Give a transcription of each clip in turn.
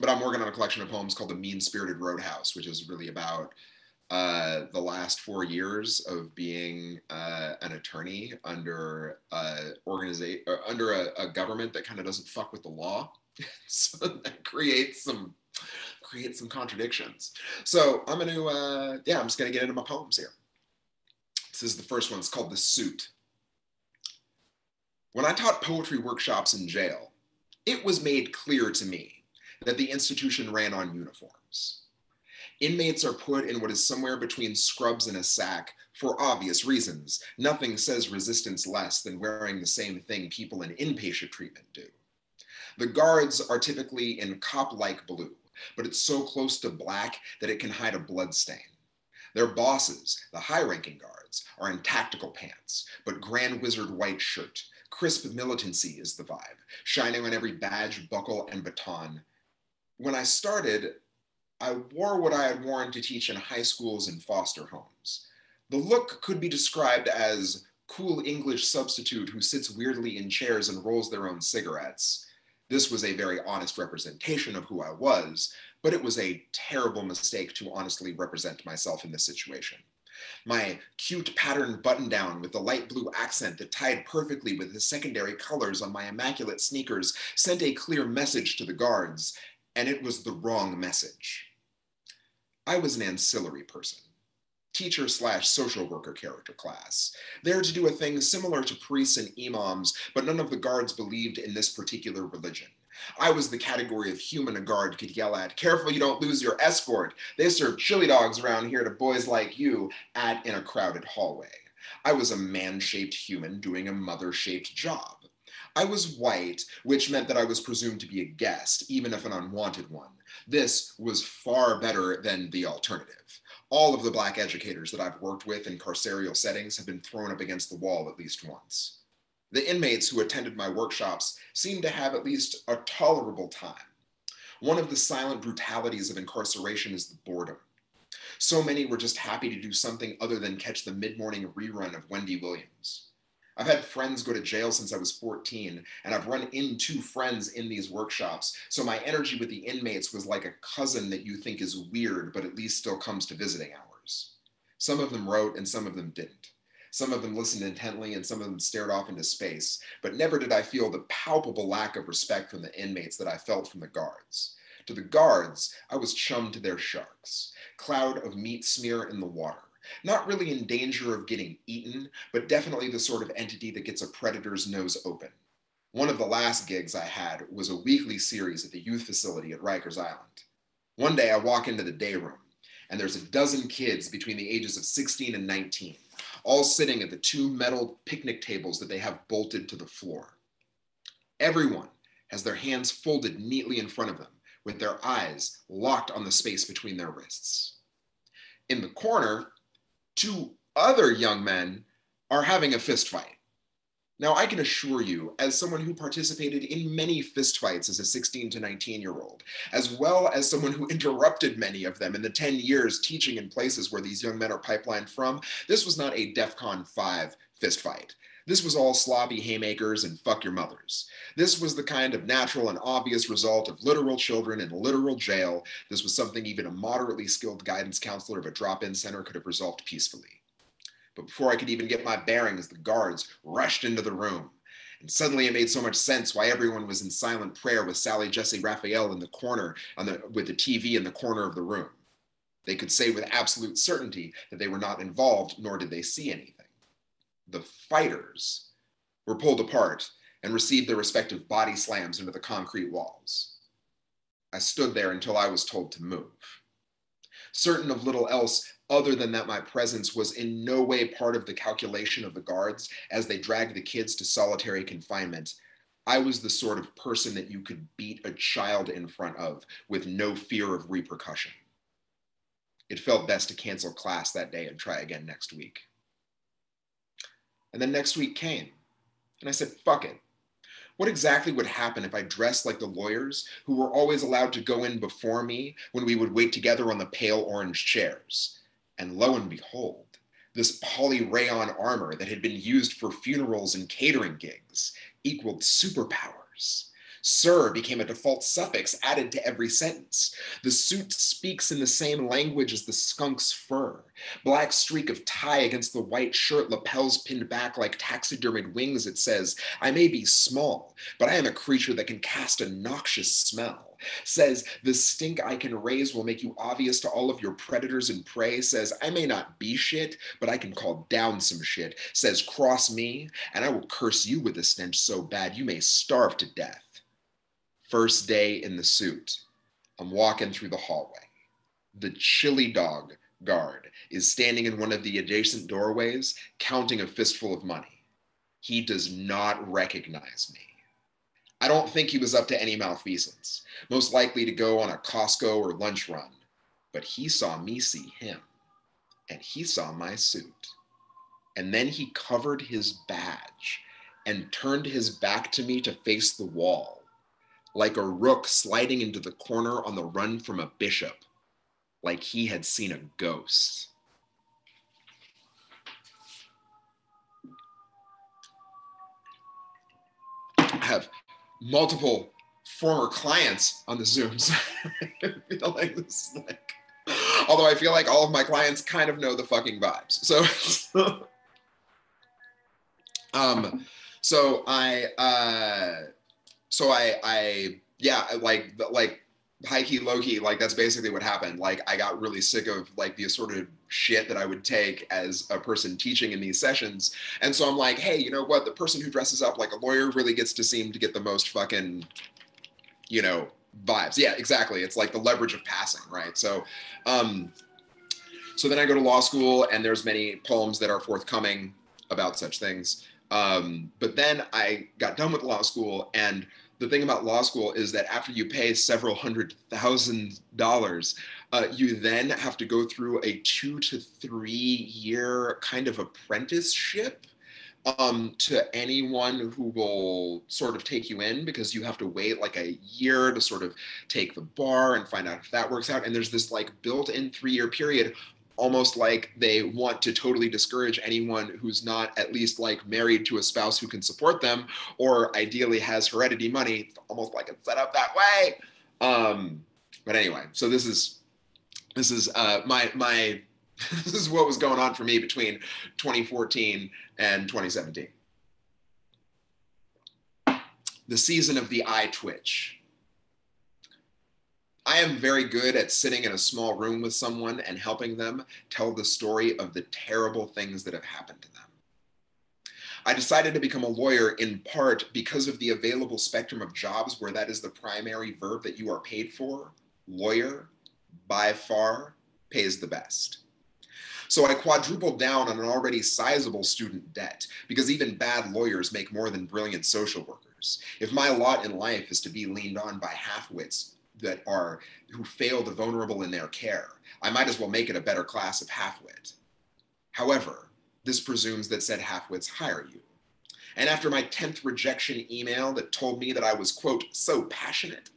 But I'm working on a collection of poems called The Mean-Spirited Roadhouse, which is really about the last 4 years of being an attorney under under a government that kind of doesn't fuck with the law. So that creates some contradictions. So I'm just gonna get into my poems here. This is the first one. It's called The Suit. When I taught poetry workshops in jail, it was made clear to me that the institution ran on uniforms. Inmates are put in what is somewhere between scrubs and a sack for obvious reasons. Nothing says resistance less than wearing the same thing people in inpatient treatment do. The guards are typically in cop-like blue, but it's so close to black that it can hide a blood stain. Their bosses, the high-ranking guards, are in tactical pants, but Grand Wizard white shirt. Crisp militancy is the vibe, shining on every badge, buckle, and baton. When I started, I wore what I had worn to teach in high schools and foster homes. The look could be described as cool English substitute who sits weirdly in chairs and rolls their own cigarettes. This was a very honest representation of who I was, but it was a terrible mistake to honestly represent myself in this situation. My cute patterned button-down with the light blue accent that tied perfectly with the secondary colors on my immaculate sneakers sent a clear message to the guards, and it was the wrong message. I was an ancillary person, teacher/social worker character class, there to do a thing similar to priests and imams, but none of the guards believed in this particular religion. I was the category of human a guard could yell at, "Careful you don't lose your escort. They serve chili dogs around here to boys like you," in a crowded hallway. I was a man-shaped human doing a mother-shaped job. I was white, which meant that I was presumed to be a guest, even if an unwanted one. This was far better than the alternative. All of the Black educators that I've worked with in carceral settings have been thrown up against the wall at least once. The inmates who attended my workshops seemed to have at least a tolerable time. One of the silent brutalities of incarceration is the boredom. So many were just happy to do something other than catch the mid-morning rerun of Wendy Williams. I've had friends go to jail since I was 14, and I've run into friends in these workshops, so my energy with the inmates was like a cousin that you think is weird, but at least still comes to visiting hours. Some of them wrote and some of them didn't. Some of them listened intently and some of them stared off into space, but never did I feel the palpable lack of respect from the inmates that I felt from the guards. To the guards, I was chum to their sharks, cloud of meat smear in the water. Not really in danger of getting eaten, but definitely the sort of entity that gets a predator's nose open. One of the last gigs I had was a weekly series at the youth facility at Rikers Island. One day I walk into the day room, and there's a dozen kids between the ages of 16 and 19, all sitting at the 2 metal picnic tables that they have bolted to the floor. Everyone has their hands folded neatly in front of them, with their eyes locked on the space between their wrists. In the corner, 2 other young men are having a fist fight. Now, I can assure you, as someone who participated in many fistfights as a 16 to 19-year-old, as well as someone who interrupted many of them in the 10 years teaching in places where these young men are pipelined from, this was not a DEFCON 5 fistfight. This was all sloppy haymakers and fuck your mothers. This was the kind of natural and obvious result of literal children in literal jail. This was something even a moderately skilled guidance counselor of a drop-in center could have resolved peacefully. But before I could even get my bearings, the guards rushed into the room. And suddenly it made so much sense why everyone was in silent prayer with Sally Jesse Raphael in the corner, with the TV in the corner of the room. They could say with absolute certainty that they were not involved, nor did they see anything. The fighters were pulled apart and received their respective body slams into the concrete walls. I stood there until I was told to move. Certain of little else other than that my presence was in no way part of the calculation of the guards as they dragged the kids to solitary confinement, I was the sort of person that you could beat a child in front of with no fear of repercussion. It felt best to cancel class that day and try again next week. And then next week came, and I said, fuck it. What exactly would happen if I dressed like the lawyers who were always allowed to go in before me when we would wait together on the pale orange chairs? And lo and behold, this poly-rayon armor that had been used for funerals and catering gigs equaled superpowers. Sir became a default suffix added to every sentence. The suit speaks in the same language as the skunk's fur. Black streak of tie against the white shirt, lapels pinned back like taxidermied wings. It says, I may be small, but I am a creature that can cast a noxious smell. Says, the stink I can raise will make you obvious to all of your predators and prey. Says, I may not be shit, but I can call down some shit. Says, cross me, and I will curse you with a stench so bad you may starve to death. First day in the suit, I'm walking through the hallway. The chili dog guard is standing in one of the adjacent doorways, counting a fistful of money. He does not recognize me. I don't think he was up to any malfeasance, most likely to go on a Costco or lunch run, but he saw me see him, and he saw my suit. And then he covered his badge and turned his back to me to face the wall, like a rook sliding into the corner on the run from a bishop, like he had seen a ghost. I have multiple former clients on the Zooms. I feel like this is like, although I feel like all of my clients kind of know the fucking vibes. Like high key, low key, like that's basically what happened. Like I got really sick of like the assorted shit that I would take as a person teaching in these sessions. And so I'm like, hey, you know what? The person who dresses up like a lawyer really gets to seem to get the most fucking, you know, vibes. Yeah, exactly. It's like the leverage of passing, right? So then I go to law school and there's many poems that are forthcoming about such things. But then I got done with law school, and the thing about law school is that after you pay several $100,000, you then have to go through a 2 to 3 year kind of apprenticeship to anyone who will sort of take you in, because you have to wait like a year to sort of take the bar and find out if that works out. And there's this like built-in 3-year period, almost like they want to totally discourage anyone who's not at least like married to a spouse who can support them, or ideally has heredity money. It's almost like it's set up that way. But anyway, so this is my this is what was going on for me between 2014 and 2017. The season of the eye twitch. I am very good at sitting in a small room with someone and helping them tell the story of the terrible things that have happened to them. I decided to become a lawyer in part because of the available spectrum of jobs where that is the primary verb that you are paid for. Lawyer, by far, pays the best. So I quadrupled down on an already sizable student debt, because even bad lawyers make more than brilliant social workers. If my lot in life is to be leaned on by half-wits who fail the vulnerable in their care, I might as well make it a better class of half-wit. However, this presumes that said half-wits hire you. And after my 10th rejection email that told me that I was, quote, so passionate,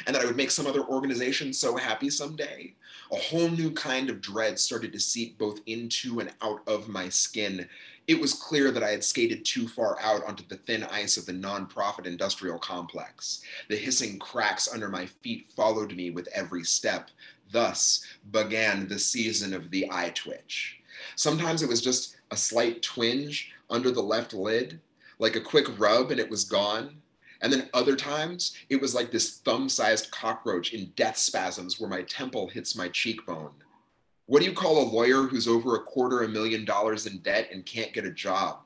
and that I would make some other organization so happy someday, a whole new kind of dread started to seep both into and out of my skin. It was clear that I had skated too far out onto the thin ice of the nonprofit industrial complex. The hissing cracks under my feet followed me with every step. Thus began the season of the eye twitch. Sometimes it was just a slight twinge under the left lid, like a quick rub and it was gone. And then other times, it was like this thumb-sized cockroach in death spasms where my temple hits my cheekbone. What do you call a lawyer who's over $250,000 in debt and can't get a job?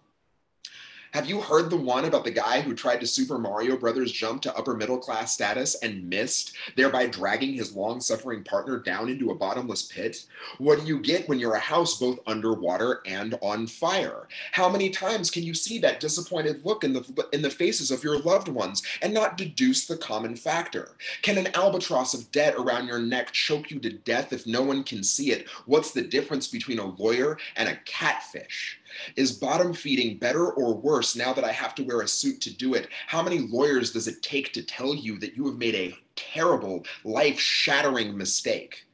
Have you heard the one about the guy who tried to Super Mario Brothers jump to upper middle class status and missed, thereby dragging his long-suffering partner down into a bottomless pit? What do you get when you're a house both underwater and on fire? How many times can you see that disappointed look in the faces of your loved ones and not deduce the common factor? Can an albatross of debt around your neck choke you to death if no one can see it? What's the difference between a lawyer and a catfish? Is bottom feeding better or worse now that I have to wear a suit to do it? How many lawyers does it take to tell you that you have made a terrible, life-shattering mistake?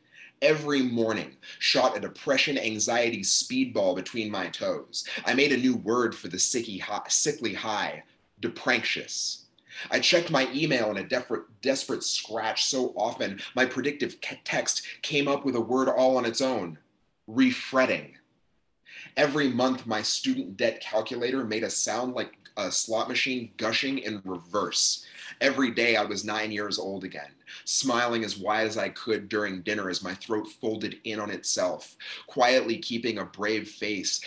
Every morning, shot a depression anxiety speedball between my toes. I made a new word for the sickly high, depranctious. I checked my email in a desperate scratch so often, my predictive text came up with a word all on its own: refretting. Every month, my student debt calculator made a sound like a slot machine gushing in reverse. Every day I was 9 years old again, smiling as wide as I could during dinner as my throat folded in on itself, quietly keeping a brave face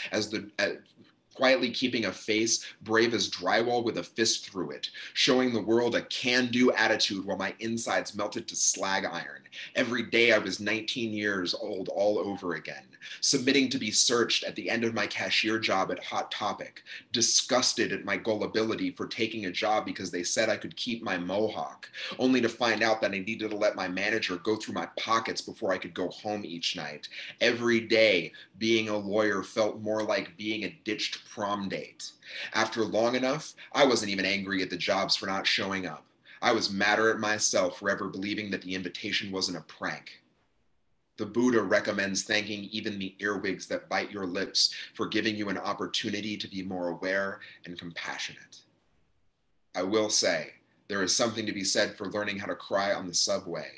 quietly keeping a face brave as drywall with a fist through it, showing the world a can-do attitude while my insides melted to slag iron. Every day I was 19 years old all over again, submitting to be searched at the end of my cashier job at Hot Topic, disgusted at my gullibility for taking a job because they said I could keep my mohawk, only to find out that I needed to let my manager go through my pockets before I could go home each night. Every day, being a lawyer felt more like being a ditched prom date. After long enough, I wasn't even angry at the jobs for not showing up. I was madder at myself for ever believing that the invitation wasn't a prank. The Buddha recommends thanking even the earwigs that bite your lips for giving you an opportunity to be more aware and compassionate. I will say, there is something to be said for learning how to cry on the subway,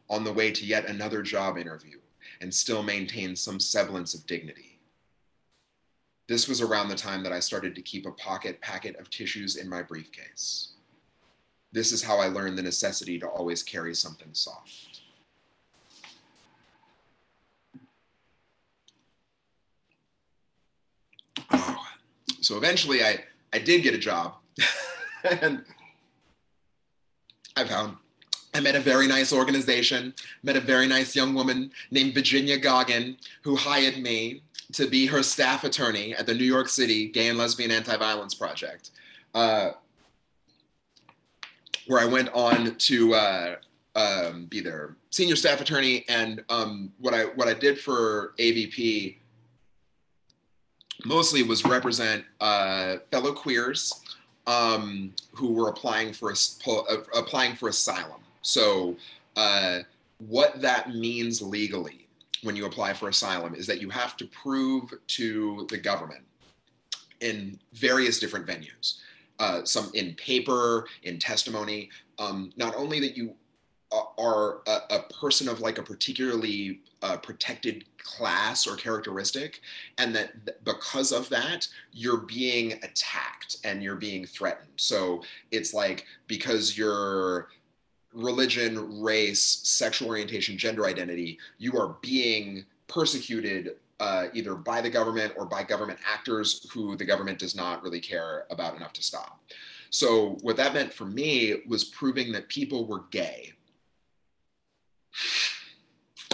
on the way to yet another job interview, and still maintain some semblance of dignity. This was around the time that I started to keep a pocket packet of tissues in my briefcase. This is how I learned the necessity to always carry something soft. Oh. So eventually I did get a job and I met a very nice organization, met a very nice young woman named Gia Kagan who hired me to be her staff attorney at the New York City Gay and Lesbian Anti-Violence Project, where I went on to be their senior staff attorney. And what I did for AVP mostly was represent fellow queers who were applying for asylum. So what that means legally when you apply for asylum is that you have to prove to the government in various different venues, some in paper, in testimony, not only that you are a person of like a particularly protected class or characteristic, and that because of that, you're being attacked and you're being threatened. So it's like, because you're religion, race, sexual orientation, gender identity, you are being persecuted either by the government or by government actors who the government does not really care about enough to stop. So what that meant for me was proving that people were gay.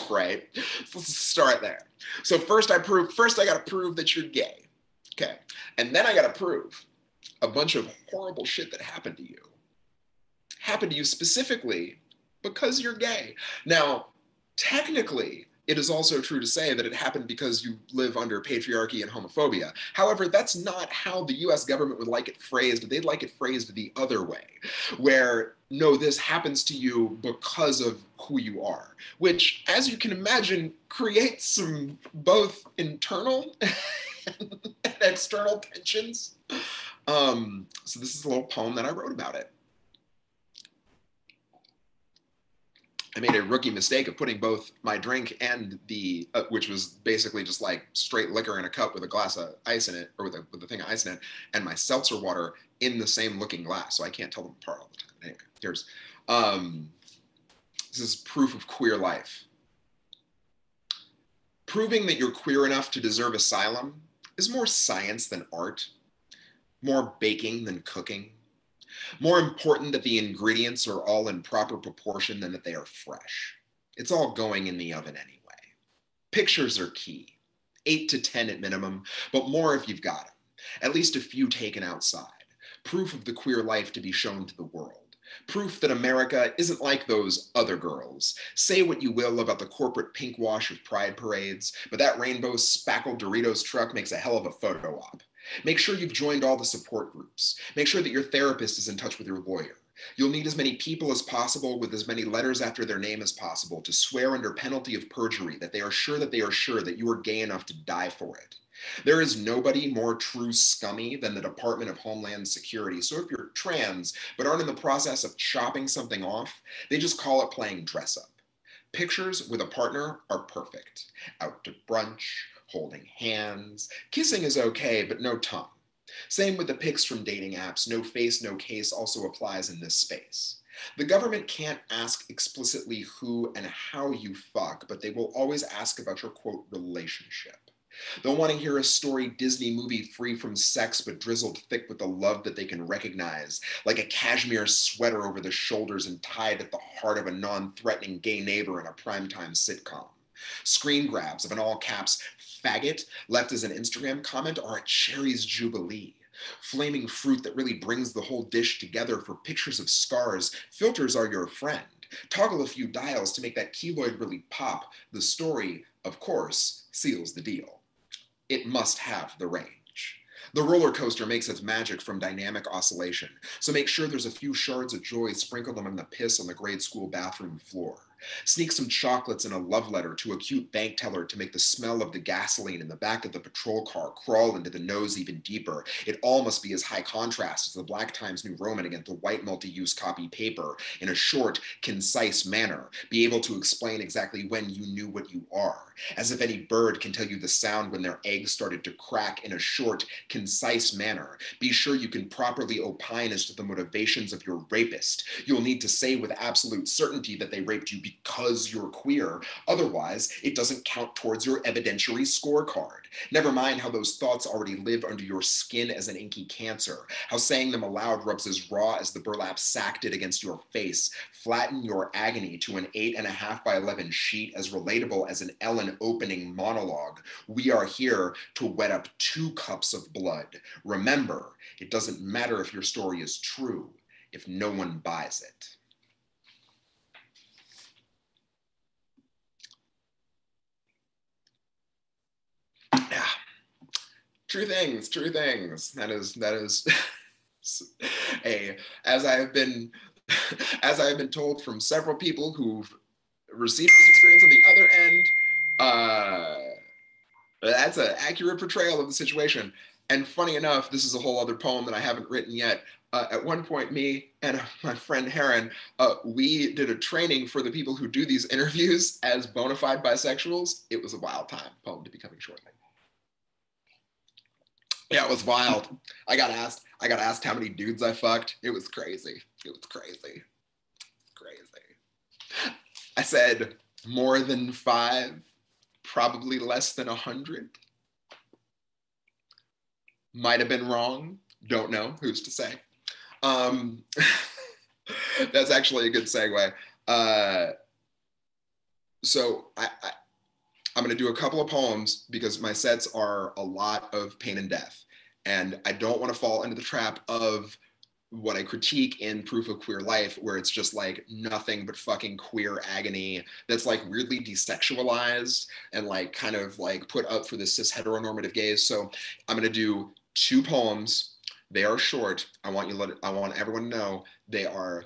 Right? Let's start there. So first I got to prove that you're gay. Okay. And then I got to prove a bunch of horrible shit that happened to you specifically because you're gay. Now, technically, it is also true to say that it happened because you live under patriarchy and homophobia. However, that's not how the US government would like it phrased. They'd like it phrased the other way, where, no, this happens to you because of who you are, which, as you can imagine, creates some both internal and external tensions. So this is a little poem that I wrote about it. I made a rookie mistake of putting both my drink and the, which was basically just like straight liquor in a cup with a glass of ice in it, or with a thing of ice in it, and my seltzer water in the same looking glass, so I can't tell them apart all the time. Anyway, here's, this is proof of queer life. Proving that you're queer enough to deserve asylum is more science than art, more baking than cooking, more important that the ingredients are all in proper proportion than that they are fresh. It's all going in the oven anyway. Pictures are key, 8 to 10 at minimum, but more if you've got them. At least a few taken outside. Proof of the queer life to be shown to the world. Proof that America isn't like those other girls. Say what you will about the corporate pink wash of pride parades, but that rainbow spackled Doritos truck makes a hell of a photo op. Make sure you've joined all the support groups. Make sure that your therapist is in touch with your lawyer. You'll need as many people as possible with as many letters after their name as possible to swear under penalty of perjury that they are sure that you are gay enough to die for it. There is nobody more true scummy than the Department of Homeland Security. So if you're trans, but aren't in the process of chopping something off, they just call it playing dress up. Pictures with a partner are perfect. Out to brunch, holding hands. Kissing is okay, but no tongue. Same with the pics from dating apps. No face, no case also applies in this space. The government can't ask explicitly who and how you fuck, but they will always ask about your quote relationship. They'll want to hear a story Disney movie free from sex but drizzled thick with the love that they can recognize, like a cashmere sweater over the shoulders and tied at the heart of a non-threatening gay neighbor in a primetime sitcom. Screen grabs of an all caps faggot left as an Instagram comment are a cherry's jubilee. Flaming fruit that really brings the whole dish together for pictures of scars. Filters are your friend. Toggle a few dials to make that keloid really pop. The story, of course, seals the deal. It must have the range. The roller coaster makes its magic from dynamic oscillation, so make sure there's a few shards of joy, sprinkle them in the piss on the grade school bathroom floor. Sneak some chocolates and a love letter to a cute bank teller to make the smell of the gasoline in the back of the patrol car crawl into the nose even deeper. It all must be as high contrast as the Black Times New Roman against the white multi-use copy paper in a short, concise manner. Be able to explain exactly when you knew what you are, as if any bird can tell you the sound when their eggs started to crack in a short, concise manner. Be sure you can properly opine as to the motivations of your rapist. You'll need to say with absolute certainty that they raped you because you're queer. Otherwise, it doesn't count towards your evidentiary scorecard. Never mind how those thoughts already live under your skin as an inky cancer, how saying them aloud rubs as raw as the burlap sack did against your face. Flatten your agony to an 8.5 by 11 sheet as relatable as an Ellen opening monologue. We are here to wet up 2 cups of blood. Remember, it doesn't matter if your story is true, if no one buys it. Yeah. True things, true things. That is as I have been told from several people who've received this experience on the other end, that's an accurate portrayal of the situation. And funny enough, this is a whole other poem that I haven't written yet. At one point, me and my friend Heron, we did a training for the people who do these interviews as bona fide bisexuals. It was a wild time. Poem to be coming shortly. Yeah, it was wild. I got asked how many dudes I fucked. It was crazy. It was crazy. Crazy. I said more than 5, probably less than 100. Might have been wrong. Don't know. Who's to say? That's actually a good segue. So I'm going to do a couple of poems because my sets are a lot of pain and death. And I don't want to fall into the trap of what I critique in Proof of Queer Life, where it's just like nothing but fucking queer agony that's like weirdly desexualized and like kind of like put up for the cis heteronormative gaze. So I'm going to do 2 poems. They are short. I want everyone to know they are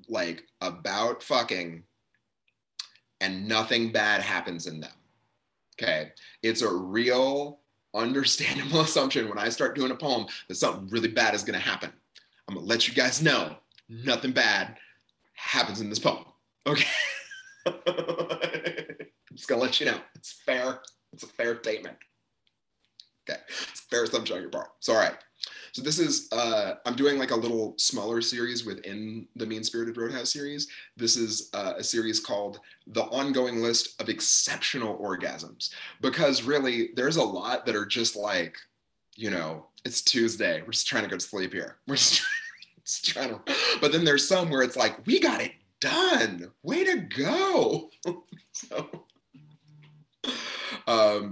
like about fucking and nothing bad happens in them. Okay, it's a real, understandable assumption when I start doing a poem that something really bad is going to happen. I'm going to let you guys know nothing bad happens in this poem. Okay. I'm just going to let you know. It's fair. It's a fair statement. Okay. It's a fair assumption on your part. So, all right. So this is, I'm doing like a little smaller series within the Mean-Spirited Roadhouse series. This is a series called The Ongoing List of Exceptional Orgasms, because really there's a lot that are just like, you know, it's Tuesday. We're just trying to go to sleep here. We're just trying to, but then there's some where it's like, we got it done. Way to go.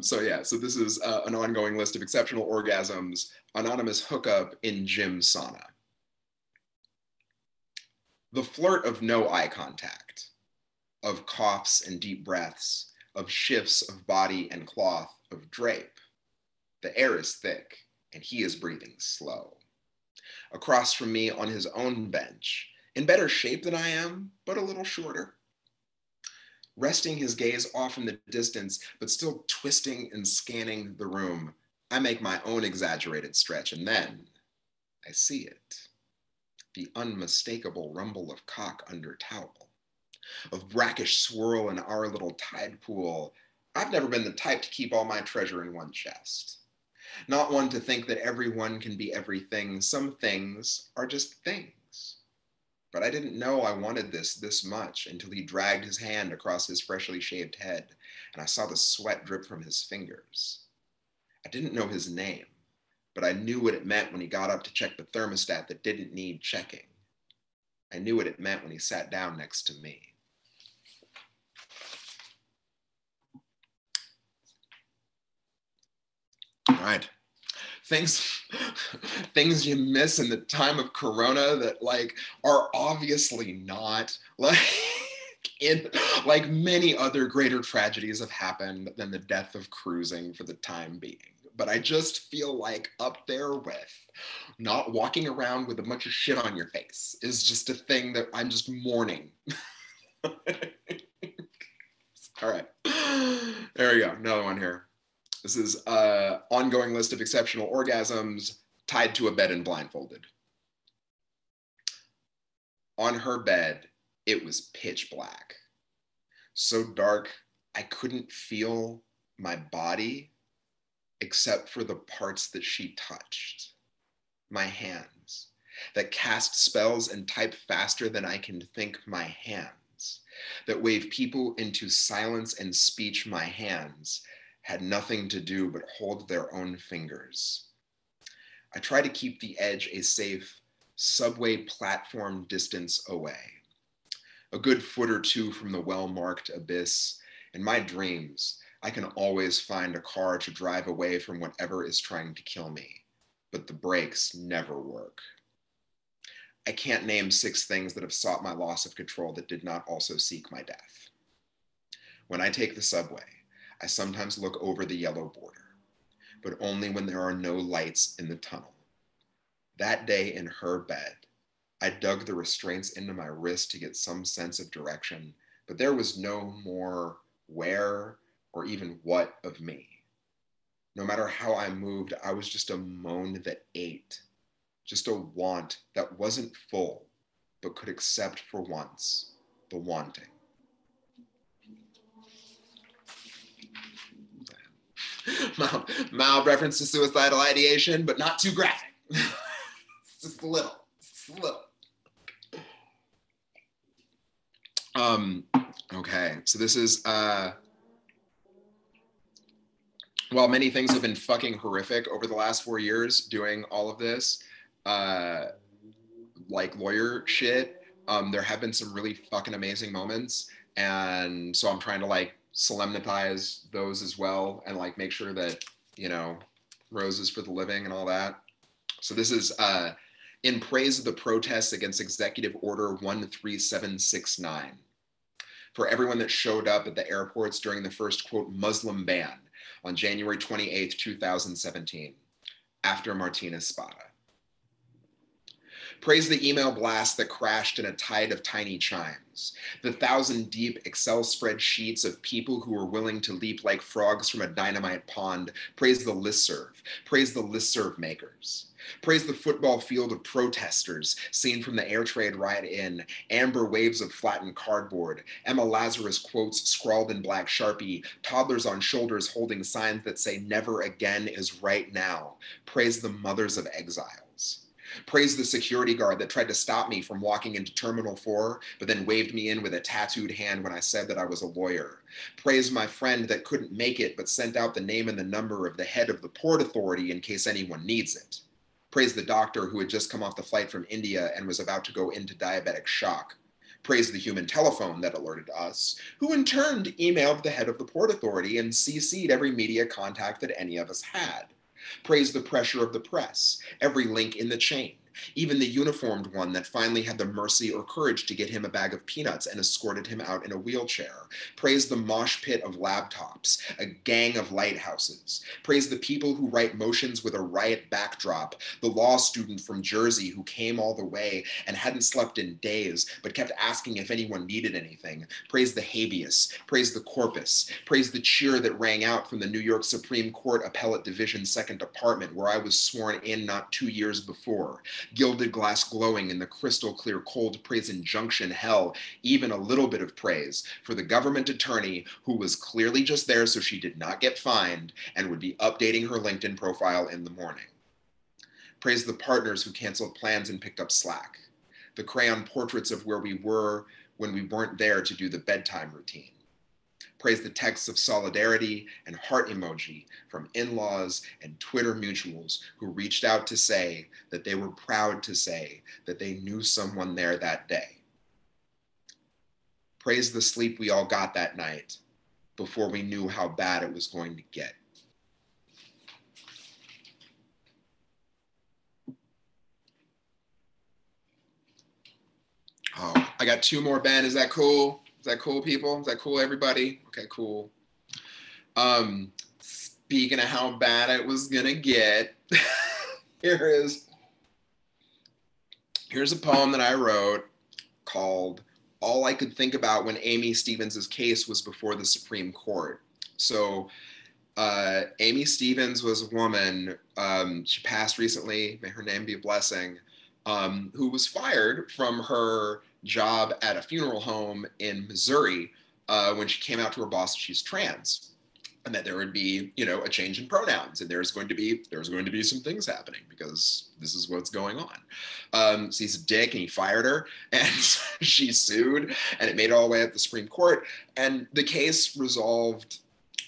So yeah, so this is an ongoing list of exceptional orgasms. Anonymous hookup in gym sauna. The flirt of no eye contact, of coughs and deep breaths, of shifts of body and cloth, of drape. The air is thick and he is breathing slow. Across from me on his own bench, in better shape than I am, but a little shorter. Resting his gaze off in the distance, but still twisting and scanning the room, I make my own exaggerated stretch, and then I see it. The unmistakable rumble of cock under towel, of brackish swirl in our little tide pool. I've never been the type to keep all my treasure in one chest. Not one to think that everyone can be everything. Some things are just things. But I didn't know I wanted this much until he dragged his hand across his freshly shaved head, and I saw the sweat drip from his fingers. I didn't know his name, but I knew what it meant when he got up to check the thermostat that didn't need checking. I knew what it meant when he sat down next to me. All right. Things you miss in the time of Corona that like are obviously not like in like many other greater tragedies have happened than the death of cruising for the time being. But I just feel like up there with not walking around with a bunch of shit on your face is just a thing that I'm just mourning. All right, there we go, another one here. This is an ongoing list of exceptional orgasms tied to a bed and blindfolded. On her bed, it was pitch black. So dark, I couldn't feel my body except for the parts that she touched. My hands, that cast spells and type faster than I can think, my hands, that wave people into silence and speech, my hands, had nothing to do but hold their own fingers. I try to keep the edge a safe subway platform distance away, a good foot or two from the well-marked abyss. In my dreams, I can always find a car to drive away from whatever is trying to kill me, but the brakes never work. I can't name 6 things that have sought my loss of control that did not also seek my death. When I take the subway, I sometimes look over the yellow border, but only when there are no lights in the tunnel. That day in her bed, I dug the restraints into my wrist to get some sense of direction, but there was no more where or even what of me. No matter how I moved, I was just a moan that ate, just a want that wasn't full, but could accept for once the wanting. Mild reference to suicidal ideation, but not too graphic. Just a little. Okay, so this is, while many things have been fucking horrific over the last 4 years doing all of this, like lawyer shit, there have been some really fucking amazing moments. And so I'm trying to like solemnize those as well and like make sure that, you know, roses for the living and all that. So this is in praise of the protests against Executive Order 13769. For everyone that showed up at the airports during the first, quote, Muslim ban on January 28th, 2017, after Martina Spada. Praise the email blast that crashed in a tide of tiny chimes, the 1,000-deep Excel spreadsheets of people who were willing to leap like frogs from a dynamite pond. Praise the listserv. Praise the listserv makers. Praise the football field of protesters seen from the air trade ride in, amber waves of flattened cardboard, Emma Lazarus quotes scrawled in black Sharpie, toddlers on shoulders holding signs that say never again is right now. Praise the mothers of exiles. Praise the security guard that tried to stop me from walking into Terminal 4, but then waved me in with a tattooed hand when I said that I was a lawyer. Praise my friend that couldn't make it, but sent out the name and the number of the head of the Port Authority in case anyone needs it. Praise the doctor who had just come off the flight from India and was about to go into diabetic shock. Praise the human telephone that alerted us, who in turn emailed the head of the Port Authority and CC'd every media contact that any of us had. Praise the pressure of the press, every link in the chain, even the uniformed one that finally had the mercy or courage to get him a bag of peanuts and escorted him out in a wheelchair. Praise the mosh pit of laptops, a gang of lighthouses. Praise the people who write motions with a riot backdrop, the law student from Jersey who came all the way and hadn't slept in days, but kept asking if anyone needed anything. Praise the habeas, praise the corpus, praise the cheer that rang out from the New York Supreme Court Appellate Division Second Department, where I was sworn in not 2 years before. Gilded glass glowing in the crystal clear cold praise injunction hell, even a little bit of praise for the government attorney who was clearly just there so she did not get fined and would be updating her LinkedIn profile in the morning. Praise the partners who canceled plans and picked up slack. The crayon portraits of where we were when we weren't there to do the bedtime routine. Praise the texts of solidarity and heart emoji from in-laws and Twitter mutuals who reached out to say that they were proud to say that they knew someone there that day. Praise the sleep we all got that night before we knew how bad it was going to get. Oh, I got 2 more, Ben. Is that cool? Is that cool, people? Is that cool, everybody? Okay, cool. Speaking of how bad it was gonna get, here's a poem that I wrote called All I Could Think About When Amy Stevens' Case Was Before the Supreme Court. So Amy Stevens was a woman, she passed recently, may her name be a blessing, who was fired from her job at a funeral home in Missouri when she came out to her boss that she's trans, and that there would be, you know, a change in pronouns, and there's going to be some things happening because this is what's going on. So he's a dick, and he fired her, and she sued, and it made it all the way up the Supreme Court, and the case resolved.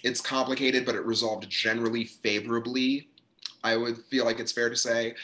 It's complicated, but it resolved generally favorably, I would feel like it's fair to say.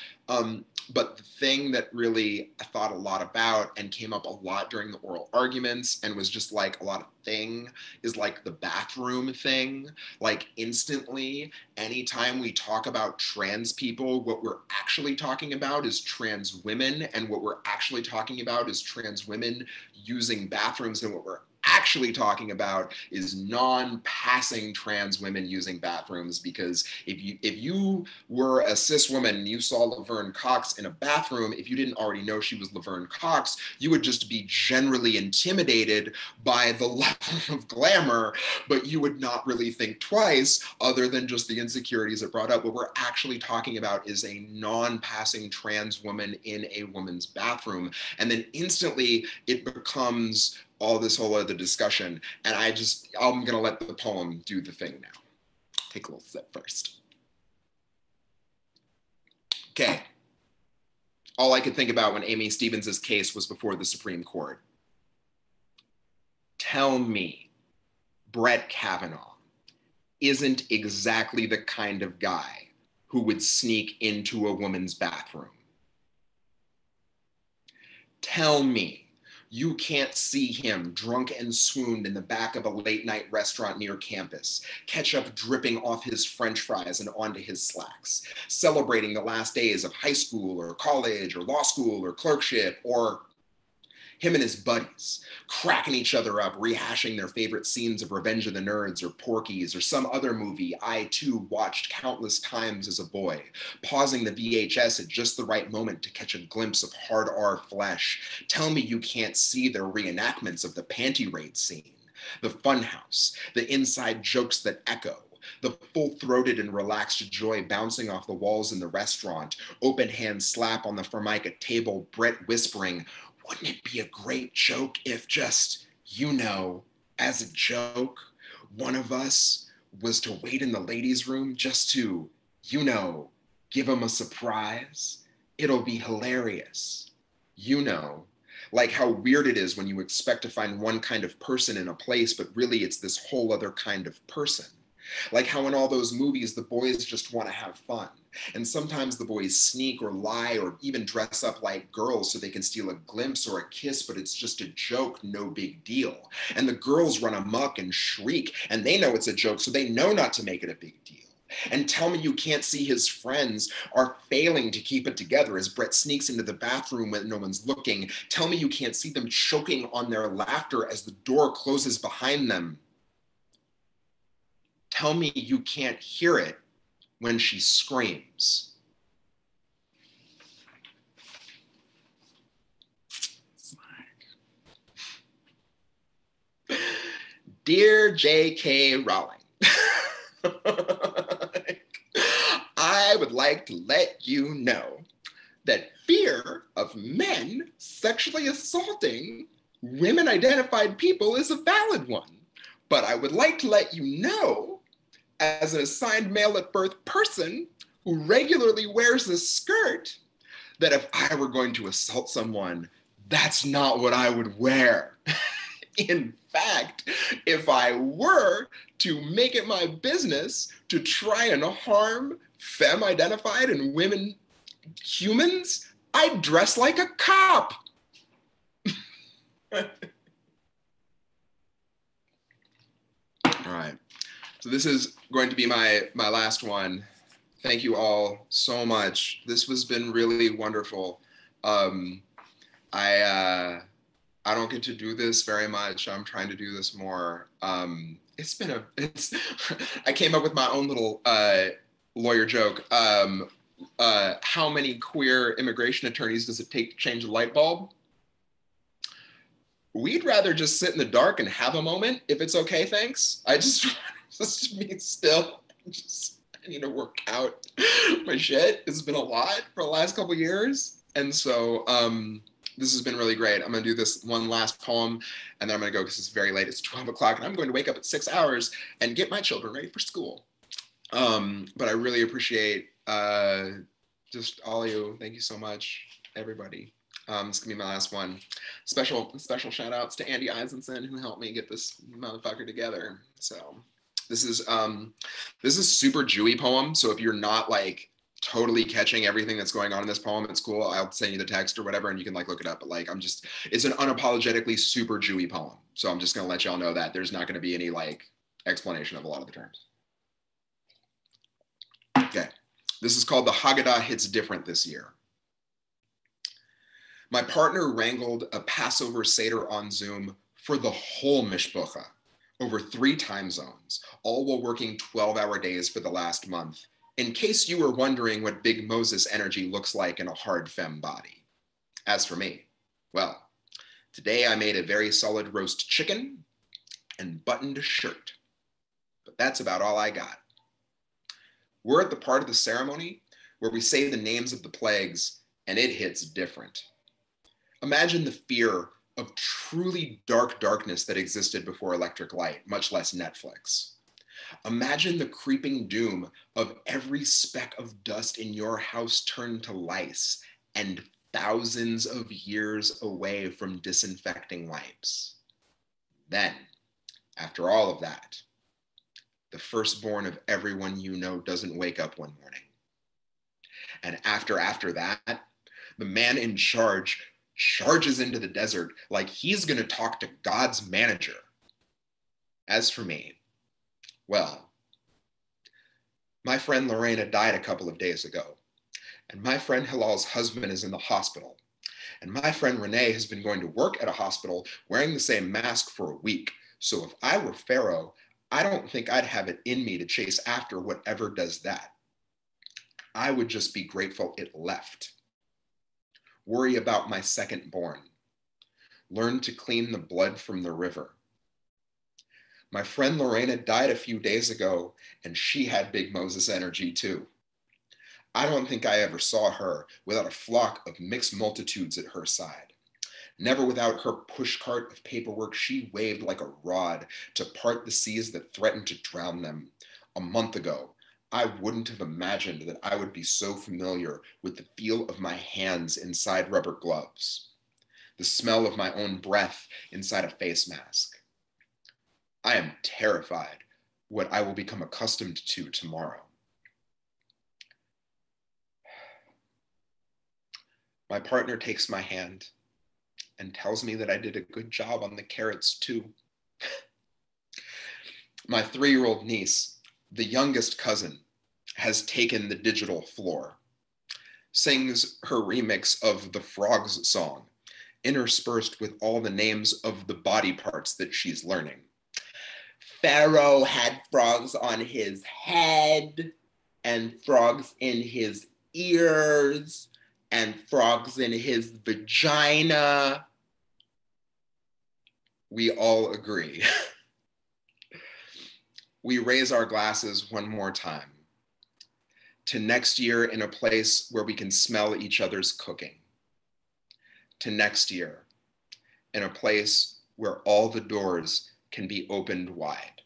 But the thing that really I thought a lot about and came up a lot during the oral arguments and was just like a lot of thing is like the bathroom thing. Like instantly, anytime we talk about trans people, what we're actually talking about is trans women, and what we're actually talking about is trans women using bathrooms, and what we're actually talking about is non-passing trans women using bathrooms, because if you were a cis woman and you saw Laverne Cox in a bathroom, if you didn't already know she was Laverne Cox, you would just be generally intimidated by the level of glamour, but you would not really think twice other than just the insecurities it brought up. What we're actually talking about is a non-passing trans woman in a woman's bathroom. And then instantly it becomes all this whole other discussion. And I'm gonna let the poem do the thing now. Take a little sip first. Okay. All I could think about when Amy Stevens' case was before the Supreme Court. Tell me Brett Kavanaugh isn't exactly the kind of guy who would sneak into a woman's bathroom. Tell me you can't see him drunk and swooned in the back of a late night restaurant near campus, ketchup dripping off his French fries and onto his slacks, celebrating the last days of high school or college or law school or clerkship, or him and his buddies cracking each other up, rehashing their favorite scenes of Revenge of the Nerds or Porky's or some other movie I too watched countless times as a boy, pausing the VHS at just the right moment to catch a glimpse of hard R flesh. Tell me you can't see their reenactments of the panty raid scene, the funhouse, the inside jokes that echo, the full-throated and relaxed joy bouncing off the walls in the restaurant, open hand slap on the Formica table, Brett whispering, wouldn't it be a great joke if just, you know, as a joke, one of us was to wait in the ladies' room just to, you know, give them a surprise? It'll be hilarious. You know, like how weird it is when you expect to find one kind of person in a place, but really it's this whole other kind of person. Like how in all those movies, the boys just want to have fun. And sometimes the boys sneak or lie or even dress up like girls so they can steal a glimpse or a kiss, but it's just a joke, no big deal. And the girls run amok and shriek, and they know it's a joke, so they know not to make it a big deal. And tell me you can't see his friends are failing to keep it together as Brett sneaks into the bathroom when no one's looking. Tell me you can't see them choking on their laughter as the door closes behind them. Tell me you can't hear it when she screams. Dear J.K. Rowling, I would like to let you know that fear of men sexually assaulting women-identified people is a valid one. But I would like to let you know, as an assigned male at birth person who regularly wears a skirt, that if I were going to assault someone, that's not what I would wear. In fact, if I were to make it my business to try and harm femme-identified and women humans, I'd dress like a cop. All right, so this is going to be my last one. Thank you all so much. This has been really wonderful. I don't get to do this very much. I'm trying to do this more. I came up with my own little lawyer joke. How many queer immigration attorneys does it take to change a light bulb? We'd rather just sit in the dark and have a moment, if it's okay, thanks. I just be still. I need to work out my shit. It's been a lot for the last couple of years. And so this has been really great. I'm gonna do this one last poem and then I'm gonna go because it's very late. It's 12 o'clock and I'm going to wake up at 6 hours and get my children ready for school. But I really appreciate just all of you. Thank you so much, everybody. This is gonna be my last one. Special shout outs to Andy Eisenson who helped me get this motherfucker together. So this is super Jewy poem. So if you're not like totally catching everything that's going on in this poem, it's cool. I'll send you the text or whatever and you can like look it up. But like it's an unapologetically super Jewy poem. So I'm just gonna let y'all know that there's not gonna be any like explanation of a lot of the terms. Okay, this is called The Haggadah Hits Different This Year. My partner wrangled a Passover Seder on Zoom for the whole mishpucha over 3 time zones, all while working 12-hour days for the last month, in case you were wondering what Big Moses energy looks like in a hard femme body. As for me, well, today I made a very solid roast chicken and buttoned a shirt, but that's about all I got. We're at the part of the ceremony where we say the names of the plagues and it hits different. Imagine the fear of truly dark darkness that existed before electric light, much less Netflix. Imagine the creeping doom of every speck of dust in your house turned to lice and thousands of years away from disinfecting wipes. Then, after all of that, the firstborn of everyone you know doesn't wake up one morning. And after that, the man in charge charges into the desert like he's going to talk to God's manager. As for me, well, my friend Lorena died a couple of days ago, and my friend Hilal's husband is in the hospital, and my friend Renee has been going to work at a hospital wearing the same mask for a week, so if I were Pharaoh, I don't think I'd have it in me to chase after whatever does that. I would just be grateful it left. Worry about my second born. Learn to clean the blood from the river. My friend Lorena died a few days ago, and she had Big Moses energy too. I don't think I ever saw her without a flock of mixed multitudes at her side. Never without her pushcart of paperwork she waved like a rod to part the seas that threatened to drown them. A month ago, I wouldn't have imagined that I would be so familiar with the feel of my hands inside rubber gloves, the smell of my own breath inside a face mask. I am terrified what I will become accustomed to tomorrow. My partner takes my hand and tells me that I did a good job on the carrots too. My 3-year-old niece, the youngest cousin, has taken the digital floor, sings her remix of the Frogs song, interspersed with all the names of the body parts that she's learning. Pharaoh had frogs on his head, and frogs in his ears, and frogs in his vagina. We all agree. We raise our glasses one more time to next year in a place where we can smell each other's cooking. To next year in a place where all the doors can be opened wide.